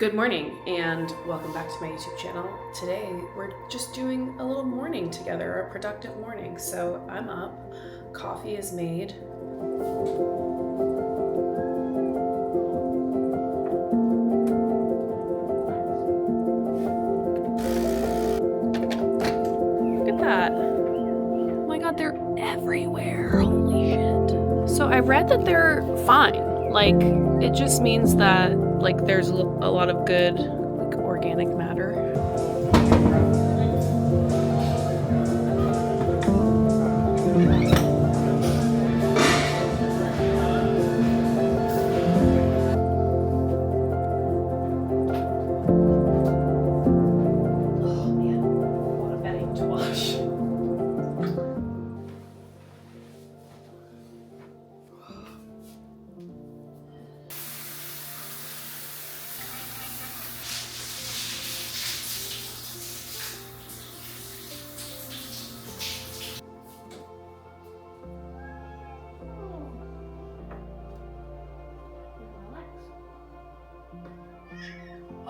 Good morning and welcome back to my YouTube channel. Today we're just doing a little morning together, a productive morning. So I'm up, coffee is made. Look at that. Oh my god, they're everywhere. Holy shit. So I read that they're fine. Like, it just means that like there's a lot of good like organic matter. Oh man, a lot of bedding to wash.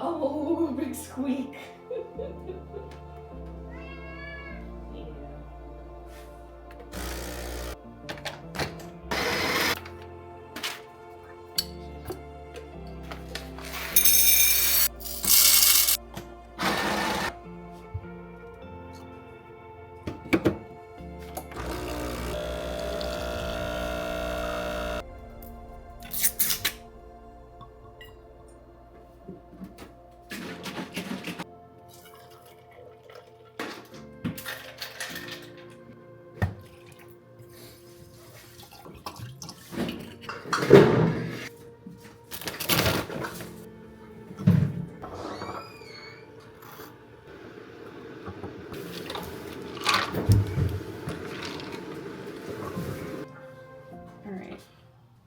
Oh, big squeak.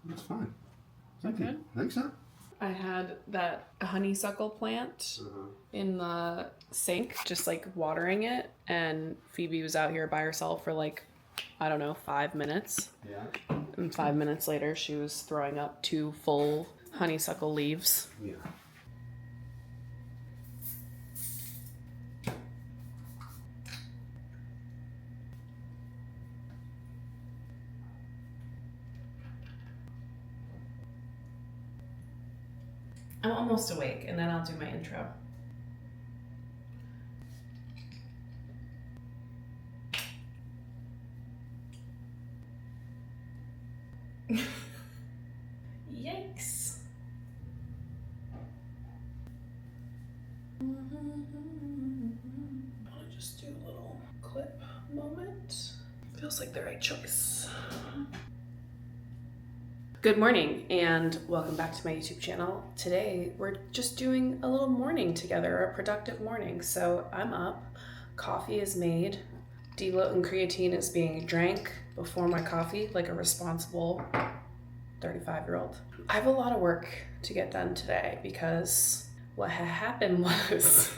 That's fine. Is that good? I think so. I had that honeysuckle plant in the sink, just like watering it, and Phoebe was out here by herself for like, I don't know, 5 minutes. Yeah. And 5 minutes later, she was throwing up 2 full honeysuckle leaves. Yeah. I'm almost awake, and then I'll do my intro. Yikes. I'll just do a little clip moment. Feels like the right choice. Good morning and welcome back to my YouTube channel. Today we're just doing a little morning together, a productive morning. So I'm up, coffee is made, deload and creatine is being drank before my coffee like a responsible 35-year-old. I have a lot of work to get done today because what happened was,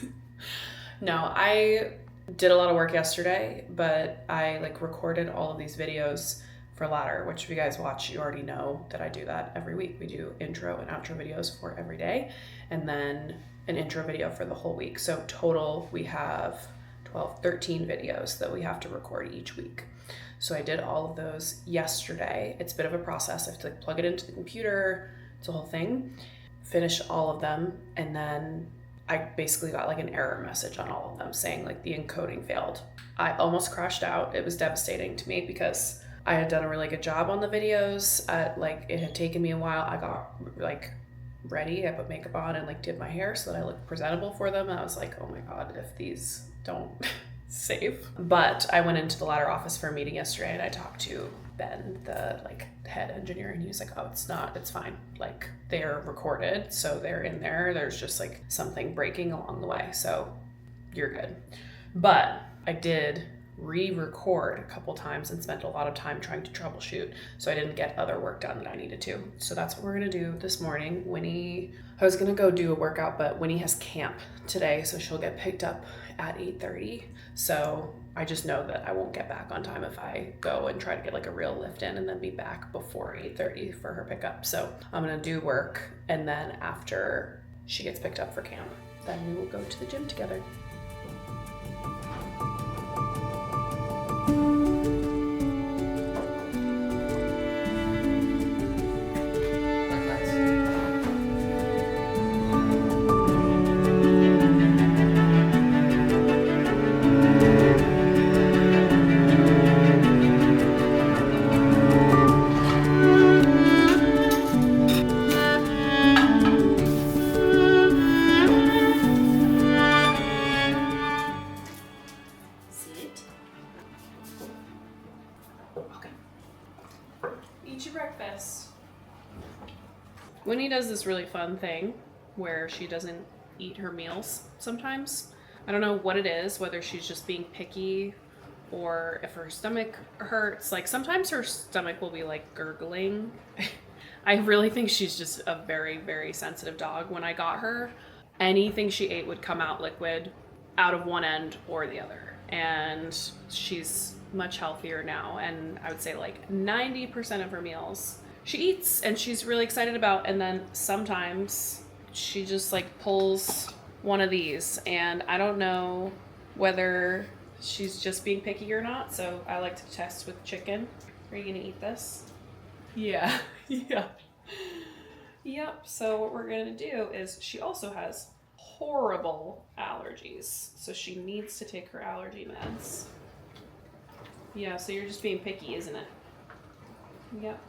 no, I did a lot of work yesterday, but I like recorded all of these videos for Ladder, which if you guys watch, you already know that I do that every week. We do intro and outro videos for every day, and then an intro video for the whole week. So total, we have 13 videos that we have to record each week. So I did all of those yesterday. It's a bit of a process. I have to like plug it into the computer. It's a whole thing. Finish all of them, and then I basically got like an error message on all of them saying like the encoding failed. I almost crashed out. It was devastating to me because I had done a really good job on the videos. Like it had taken me a while. I got like ready. I put makeup on and like did my hair so that I looked presentable for them. And I was like, oh my God, if these don't save. But I went into the Ladder office for a meeting yesterday and I talked to Ben, the like head engineer, and he was like, oh, it's fine. Like they're recorded, so they're in there. There's just like something breaking along the way. So you're good. But I did re-record a couple times and spent a lot of time trying to troubleshoot, so I didn't get other work done that I needed to. So that's what we're gonna do this morning. Winnie, I was gonna go do a workout, but Winnie has camp today, so she'll get picked up at 8:30. So I just know that I won't get back on time if I go and try to get like a real lift in and then be back before 8:30 for her pickup. So I'm gonna do work, and then after she gets picked up for camp. Then we will go to the gym together. Winnie does this really fun thing where she doesn't eat her meals sometimes. I don't know what it is, whether she's just being picky or if her stomach hurts. Like sometimes her stomach will be like gurgling. I really think she's just a very, very sensitive dog. When I got her, anything she ate would come out liquid out of one end or the other. And she's much healthier now. And I would say like 90% of her meals she eats and she's really excited about, and then sometimes she just like pulls one of these, and I don't know whether she's just being picky or not, so I like to test with chicken. Are you gonna eat this? Yeah. Yeah. Yep, so what we're gonna do is she also has horrible allergies, so she needs to take her allergy meds. Yeah, so you're just being picky, isn't it? Yep.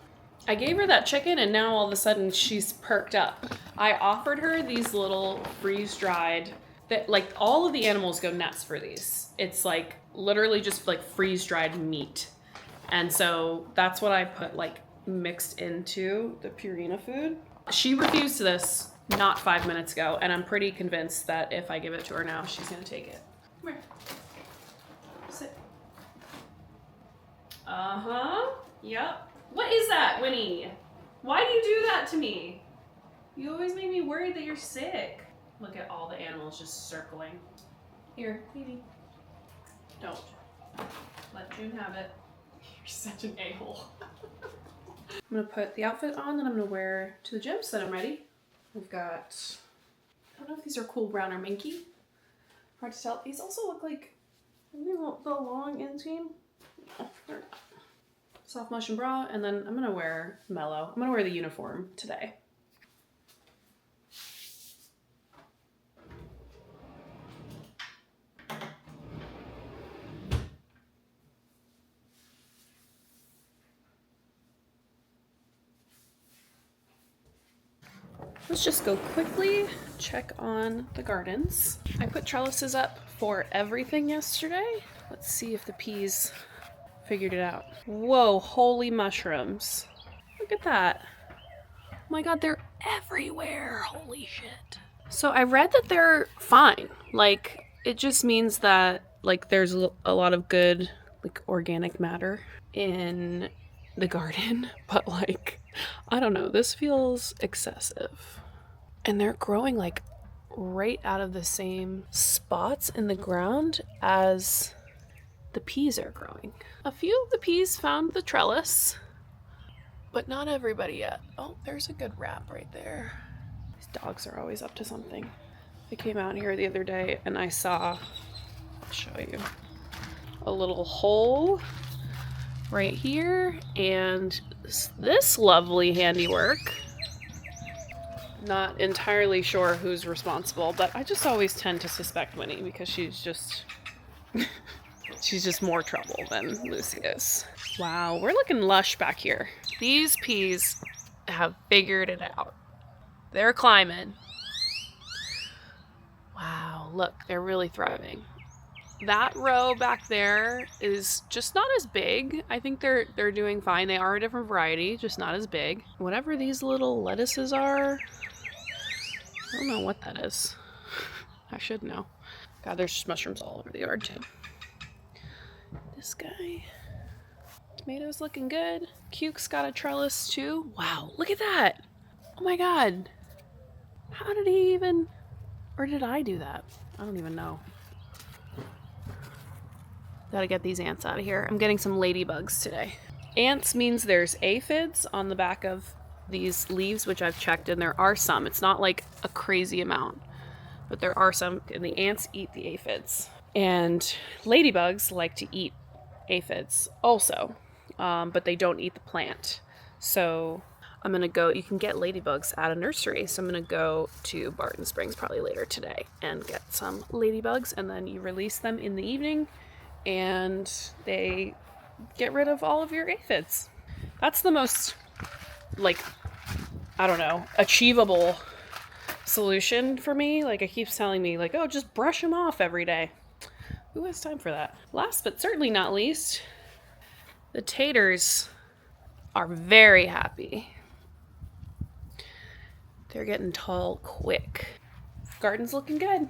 I gave her that chicken and now all of a sudden she's perked up. I offered her these little freeze-dried, that like all of the animals go nuts for these. It's like literally just like freeze-dried meat. And so that's what I put like mixed into the Purina food. She refused this not 5 minutes ago, and I'm pretty convinced that if I give it to her now, she's gonna take it. Come here. Sit. Uh-huh. Yep. What is that, Winnie? Why do you do that to me? You always make me worried that you're sick. Look at all the animals just circling. Here, baby. Don't. Let June have it. You're such an a-hole. I'm gonna put the outfit on that I'm gonna wear to the gym so that I'm ready. We've got, I don't know if these are cool brown or minky. Hard to tell. These also look like, are they the long inseam? No, they're not. Soft motion bra, and then I'm gonna wear mellow. I'm gonna wear the uniform today. Let's just go quickly check on the gardens. I put trellises up for everything yesterday. Let's see if the peas figured it out. Whoa, holy mushrooms. Look at that. Oh my god, they're everywhere. Holy shit. So I read that they're fine. Like, it just means that, like, there's a lot of good, like, organic matter in the garden. But, like, I don't know. This feels excessive. And they're growing, like, right out of the same spots in the ground as the peas are growing. A few of the peas found the trellis, but not everybody yet. Oh, there's a good wrap right there. These dogs are always up to something. I came out here the other day and I saw, I'll show you, a little hole right here, and this lovely handiwork. Not entirely sure who's responsible, but I just always tend to suspect Winnie because she's just she's just more trouble than Lucy is. Wow, we're looking lush back here. These peas have figured it out. They're climbing. Wow, look, they're really thriving. That row back there is just not as big. I think they're doing fine. They are a different variety, just not as big. Whatever these little lettuces are, I don't know what that is. I should know. God, there's just mushrooms all over the yard too. This guy. Tomatoes looking good. Cuke's got a trellis too. Wow, look at that. Oh my god. How did he even... Or did I do that? I don't even know. Gotta get these ants out of here. I'm getting some ladybugs today. Ants means there's aphids on the back of these leaves, which I've checked, and there are some. It's not like a crazy amount, but there are some, and the ants eat the aphids. And ladybugs like to eat aphids also, but they don't eat the plant. So I'm gonna go, you can get ladybugs at a nursery, so I'm gonna go to Barton Springs probably later today and get some ladybugs, and then you release them in the evening and they get rid of all of your aphids. That's the most, like, I don't know, achievable solution for me. Like, it keeps telling me, like, oh, just brush them off every day. Who has time for that? Last but certainly not least, the taters are very happy. They're getting tall quick. Garden's looking good.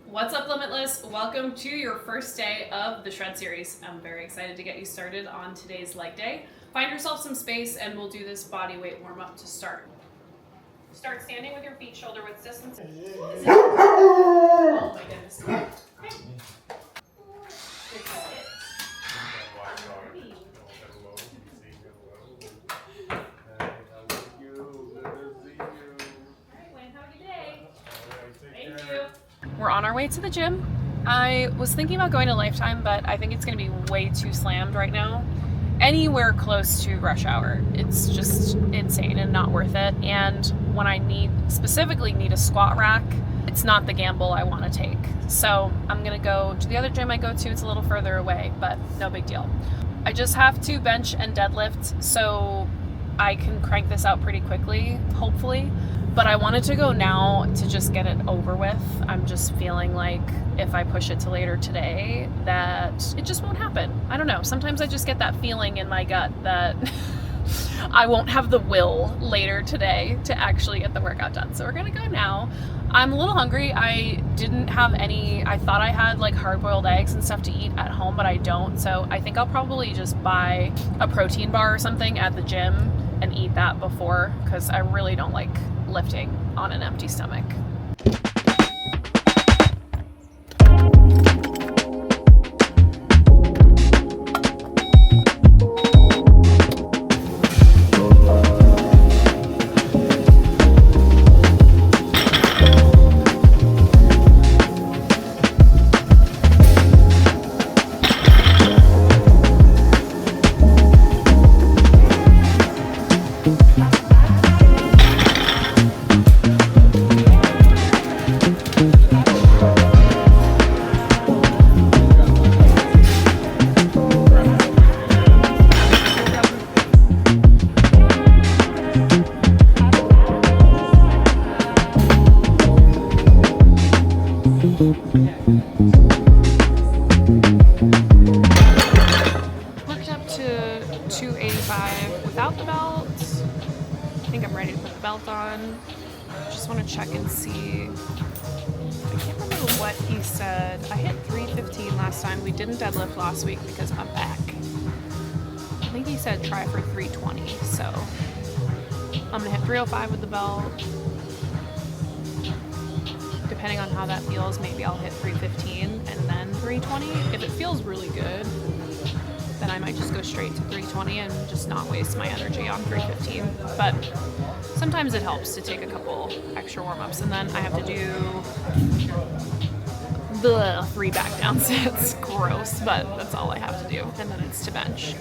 What's up, Limitless? Welcome to your first day of the Shred series. I'm very excited to get you started on today's leg day. Find yourself some space and we'll do this body weight warm up to start. Start standing with your feet shoulder width distance. Oh my goodness. Okay. We're on our way to the gym. I was thinking about going to Lifetime, but I think it's going to be way too slammed right now. Anywhere close to rush hour, it's just insane and not worth it. And when I specifically need a squat rack, it's not the gamble I want to take. So I'm going to go to the other gym I go to. It's a little further away, but no big deal. I just have to bench and deadlift, so I can crank this out pretty quickly, hopefully. But I wanted to go now to just get it over with. I'm just feeling like if I push it to later today, that it just won't happen. I don't know. Sometimes I just get that feeling in my gut that I won't have the will later today to actually get the workout done. So we're gonna go now. I'm a little hungry. I didn't have I thought I had like hard-boiled eggs and stuff to eat at home, but I don't. So I think I'll probably just buy a protein bar or something at the gym and eat that before, because I really don't like lifting on an empty stomach. Worked up to 285 without the belt. I think I'm ready to put the belt on. Just want to check and see. I can't remember what he said. I hit 315 last time. We didn't deadlift last week because of my back. I think he said try for 320. So I'm gonna hit 305 with the belt. Depending on how that feels, maybe I'll hit 315 and then 320. If it feels really good, then I might just go straight to 320 and just not waste my energy on 315. But sometimes it helps to take a couple extra warm-ups, and then I have to do the 3 back down sets. Gross, but that's all I have to do. And then it's to bench.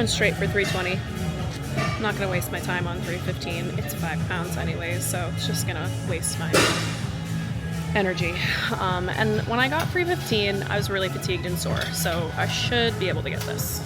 going straight for 320. I'm not gonna waste my time on 315. It's 5 pounds anyways, so it's just gonna waste my energy. And when I got 315, I was really fatigued and sore, so I should be able to get this.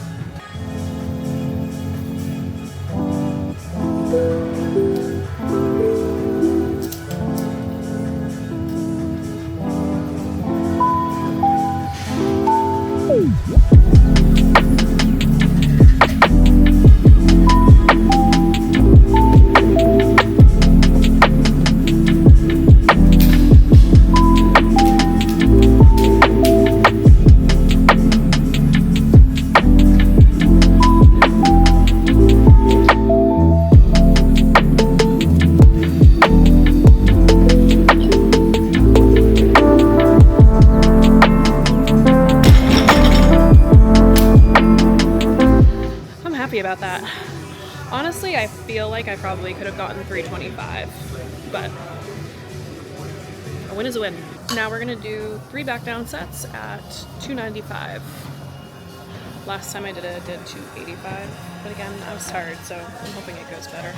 About that. Honestly, I feel like I probably could have gotten 325, but a win is a win. Now we're gonna do 3 back down sets at 295. Last time I did it, I did 285, but again, I was tired, so I'm hoping it goes better.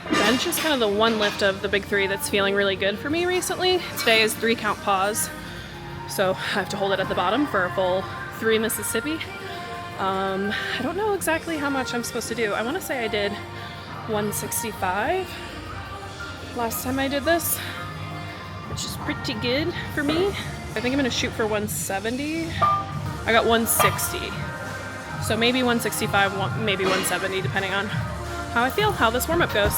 Bench is kind of the one lift of the big 3 that's feeling really good for me recently. Today is 3 count pause, so I have to hold it at the bottom for a full 3 Mississippi. I don't know exactly how much I'm supposed to do. I want to say I did 165 last time I did this, which is pretty good for me. I think I'm going to shoot for 170. I got 160, so maybe 165, maybe 170, depending on how I feel, how this warm-up goes.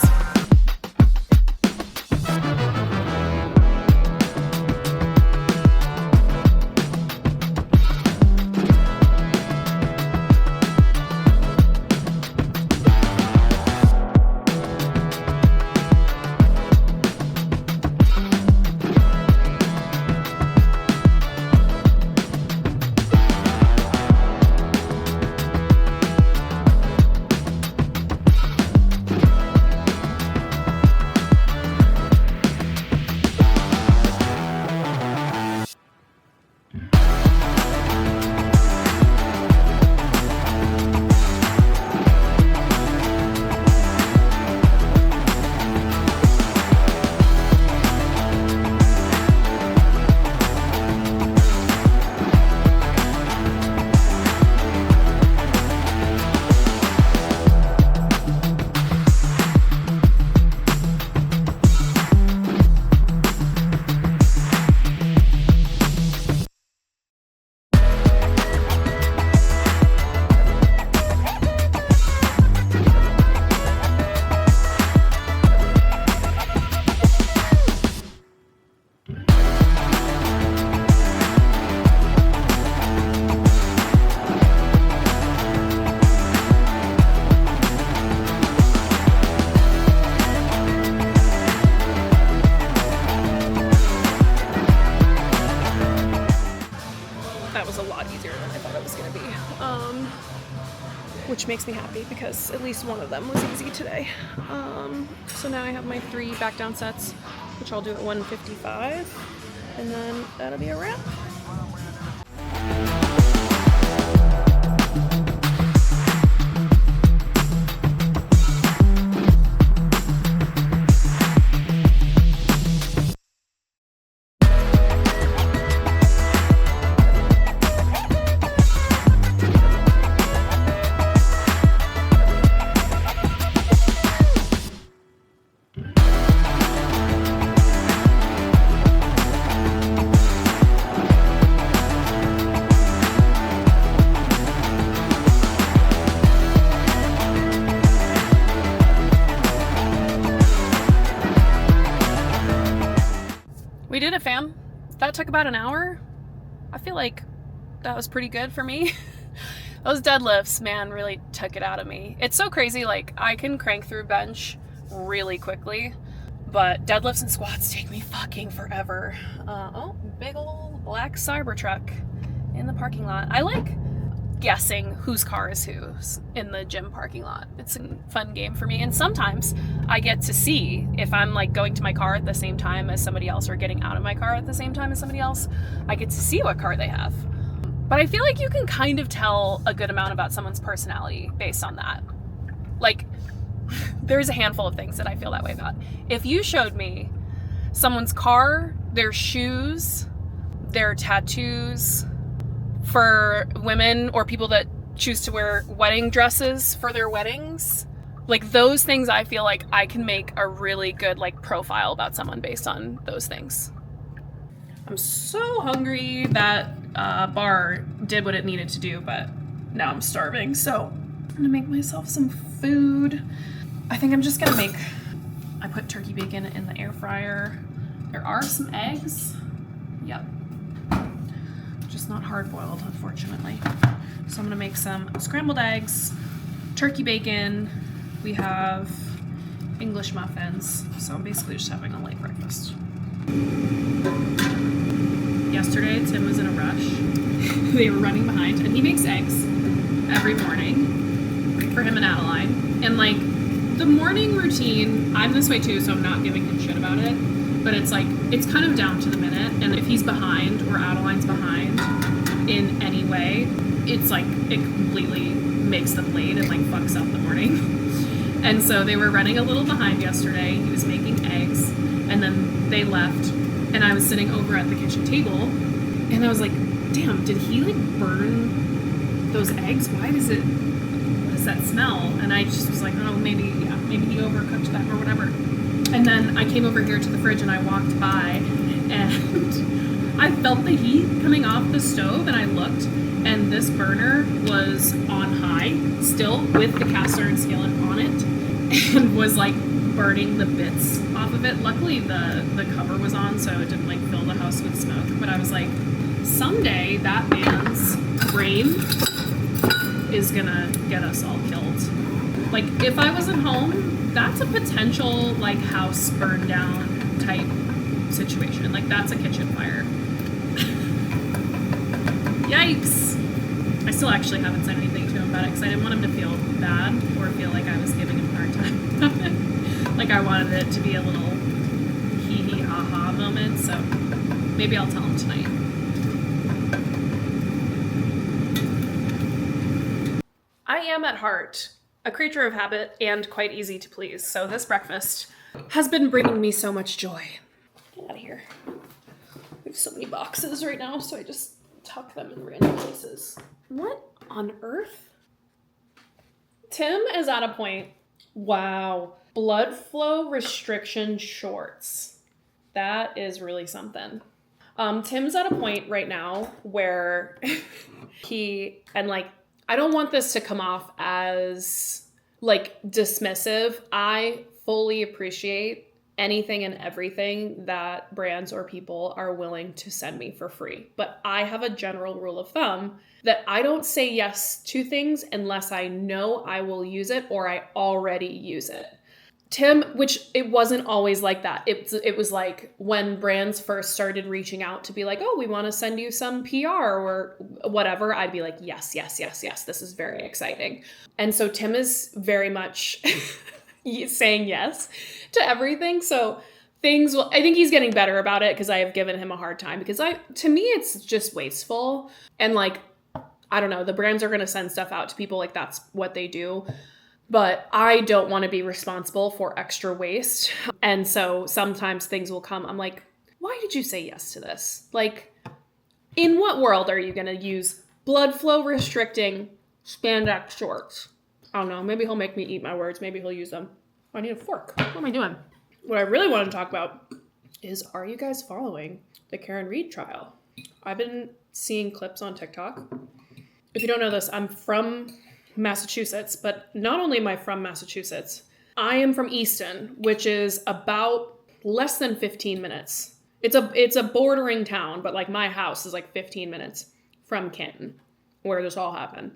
that was a lot easier than I thought it was going to be. Which makes me happy because at least one of them was easy today. So now I have my 3 back down sets, which I'll do at 155, and then that'll be a wrap. We did it, fam. That took about an hour. I feel like that was pretty good for me. Those deadlifts, man, really took it out of me. It's so crazy, like, I can crank through bench really quickly, but deadlifts and squats take me fucking forever. Oh, big old black Cybertruck in the parking lot. I like guessing whose car is whose in the gym parking lot. It's a fun game for me, and sometimes I get to see if I'm like going to my car at the same time as somebody else or getting out of my car at the same time as somebody else. I get to see what car they have, but I feel like you can kind of tell a good amount about someone's personality based on that. Like, there's a handful of things that I feel that way about. If you showed me someone's car, their shoes, their tattoos, for women or people that choose to wear wedding dresses for their weddings, like those things, I feel like I can make a really good like profile about someone based on those things. I'm so hungry. That bar did what it needed to do, but now I'm starving, so I'm gonna make myself some food. I think I'm just gonna I put turkey bacon in the air fryer. There are some eggs. Yep. Just not hard-boiled, unfortunately. So I'm gonna make some scrambled eggs, turkey bacon. We have English muffins. So I'm basically just having a late breakfast. Yesterday, Tim was in a rush. They were running behind, and he makes eggs every morning for him and Adeline. And like the morning routine, I'm this way too, so I'm not giving him shit about it. But it's like, it's kind of down to the minute, and if he's behind or Adeline's behind in any way, it's like, it completely makes them late and like fucks up the morning. And so they were running a little behind yesterday. He was making eggs, and then they left, and I was sitting over at the kitchen table, and I was like, damn, did he like burn those eggs? What is that smell? And I just was like, oh, maybe he overcooked them or whatever. And then I came over here to the fridge and I walked by and I felt the heat coming off the stove, and I looked, and this burner was on high still with the cast iron skillet on it and was like burning the bits off of it. Luckily the cover was on, so it didn't like fill the house with smoke, but I was like, someday that man's brain is gonna get us all killed. Like, if I wasn't home, that's a potential like house burn down type situation. Like, that's a kitchen fire. Yikes. I still actually haven't said anything to him about it because I didn't want him to feel bad or feel like I was giving him a hard time about it. Like, I wanted it to be a little hee ha ha moment, so maybe I'll tell him tonight. I am at heart a creature of habit and quite easy to please, so this breakfast has been bringing me so much joy. Get out of here. We have so many boxes right now, so I just tuck them in random places. What on earth? Tim is at a point, wow, blood flow restriction shorts. That is really something. Tim's at a point right now where I don't want this to come off as like dismissive. I fully appreciate anything and everything that brands or people are willing to send me for free. But I have a general rule of thumb that I don't say yes to things unless I know I will use it or I already use it. Tim, which it wasn't always like that. It was like when brands first started reaching out to be like, oh, we want to send you some PR or whatever, I'd be like, yes, yes, yes, yes. This is very exciting. And so Tim is very much saying yes to everything. So I think he's getting better about it because I have given him a hard time because to me, it's just wasteful. And like, I don't know, the brands are going to send stuff out to people like that's what they do. But I don't want to be responsible for extra waste. And so sometimes things will come. I'm like, why did you say yes to this? Like, in what world are you going to use blood flow restricting spandex shorts? I don't know. Maybe he'll make me eat my words. Maybe he'll use them. I need a fork. What am I doing? What I really want to talk about is, are you guys following the Karen Reed trial? I've been seeing clips on TikTok. If you don't know this, I'm from Massachusetts, but not only am I from Massachusetts, I am from Easton, which is about less than 15 minutes. It's a bordering town, but like my house is like 15 minutes from Canton, where this all happened.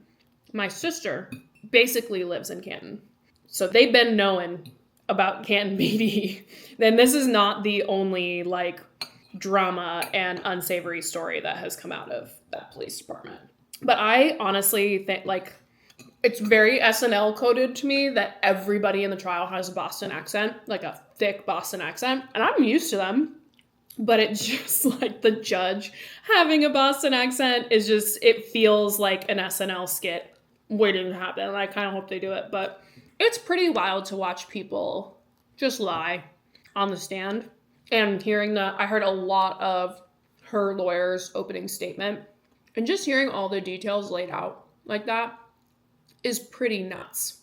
My sister basically lives in Canton. So they've been knowing about Canton PD. Then this is not the only like drama and unsavory story that has come out of that police department. But I honestly think like it's very SNL coded to me that everybody in the trial has a Boston accent, like a thick Boston accent. And I'm used to them. But it's just like the judge having a Boston accent is just, it feels like an SNL skit waiting to happen. And I kind of hope they do it. But it's pretty wild to watch people just lie on the stand. And hearing that, I heard a lot of her lawyer's opening statement. And just hearing all the details laid out like that is pretty nuts.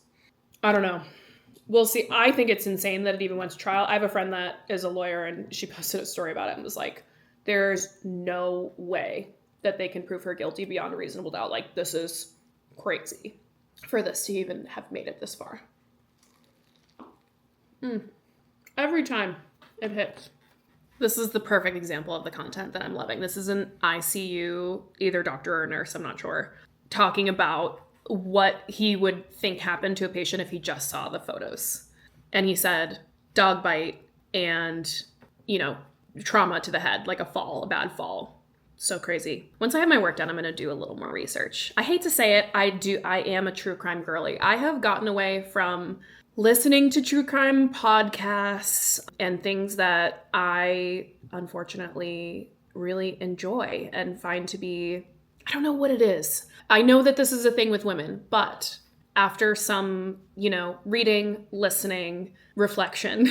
I don't know. We'll see. I think it's insane that it even went to trial. I have a friend that is a lawyer and she posted a story about it and was like, there's no way that they can prove her guilty beyond a reasonable doubt. Like, this is crazy for this to even have made it this far. Every time it hits. This is the perfect example of the content that I'm loving. This is an ICU, either doctor or nurse, I'm not sure, talking about what he would think happened to a patient if he just saw the photos. And he said dog bite and, trauma to the head, like a bad fall. So crazy. Once I have my work done, I'm going to do a little more research. I hate to say it. I am a true crime girly. I have gotten away from listening to true crime podcasts and things that I unfortunately really enjoy and find to be, I don't know what it is. I know that this is a thing with women, but after some, reading, listening, reflection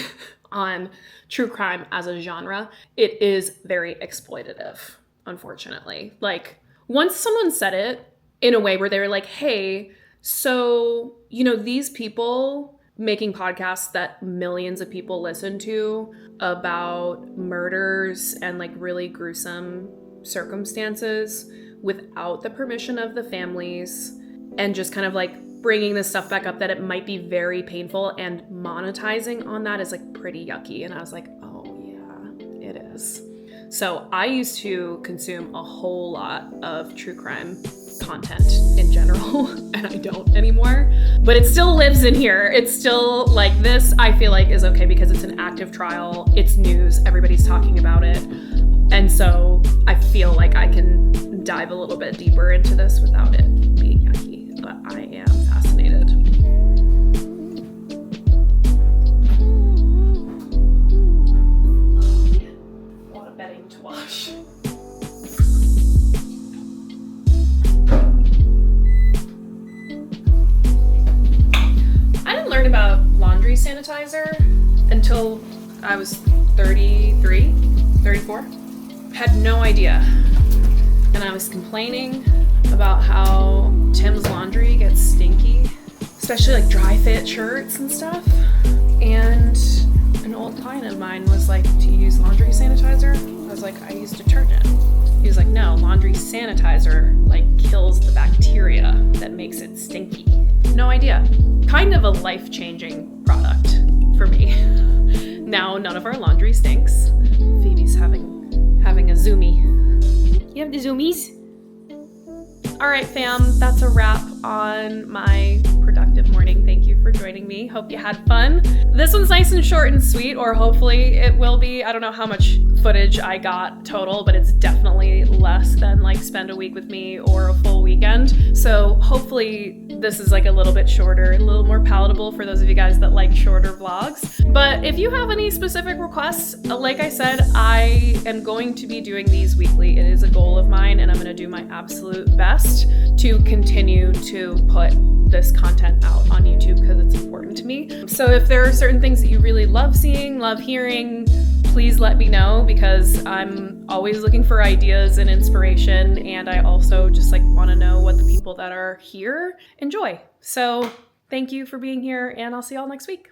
on true crime as a genre, it is very exploitative, unfortunately. Like, once someone said it in a way where they were like, hey, so, these people making podcasts that millions of people listen to about murders and like really gruesome circumstances without the permission of the families, and just kind of like bringing this stuff back up that it might be very painful, and monetizing on that is like pretty yucky. And I was like, oh yeah, it is. So I used to consume a whole lot of true crime content in general, and I don't anymore, but it still lives in here. It's still like, this I feel like is okay because it's an active trial, it's news, everybody's talking about it. And so I feel like I can dive a little bit deeper into this without it being yucky, but I am fascinated. A lot of bedding to wash. I didn't learn about laundry sanitizer until I was 33, 34. Had no idea. And I was complaining about how Tim's laundry gets stinky, especially like dry fit shirts and stuff. And an old client of mine was like, do you use laundry sanitizer? I was like, I use detergent. He was like, no, laundry sanitizer like kills the bacteria that makes it stinky. No idea. Kind of a life-changing product for me. Now none of our laundry stinks. Phoebe's having a zoomie. You have the zoomies? All right, fam, that's a wrap on my productive morning. Thank you for joining me. Hope you had fun. This one's nice and short and sweet, or hopefully it will be. I don't know how much footage I got total, but it's definitely less than like spend a week with me or a full weekend. So hopefully this is like a little bit shorter, a little more palatable for those of you guys that like shorter vlogs. But if you have any specific requests, like I said, I am going to be doing these weekly. It is a goal of mine, and I'm going to do my absolute best to continue to put this content out on YouTube because it's important to me. So if there are certain things that you really love seeing, love hearing, please let me know, because I'm always looking for ideas and inspiration, and I also just like want to know what the people that are here enjoy. So thank you for being here, and I'll see y'all next week.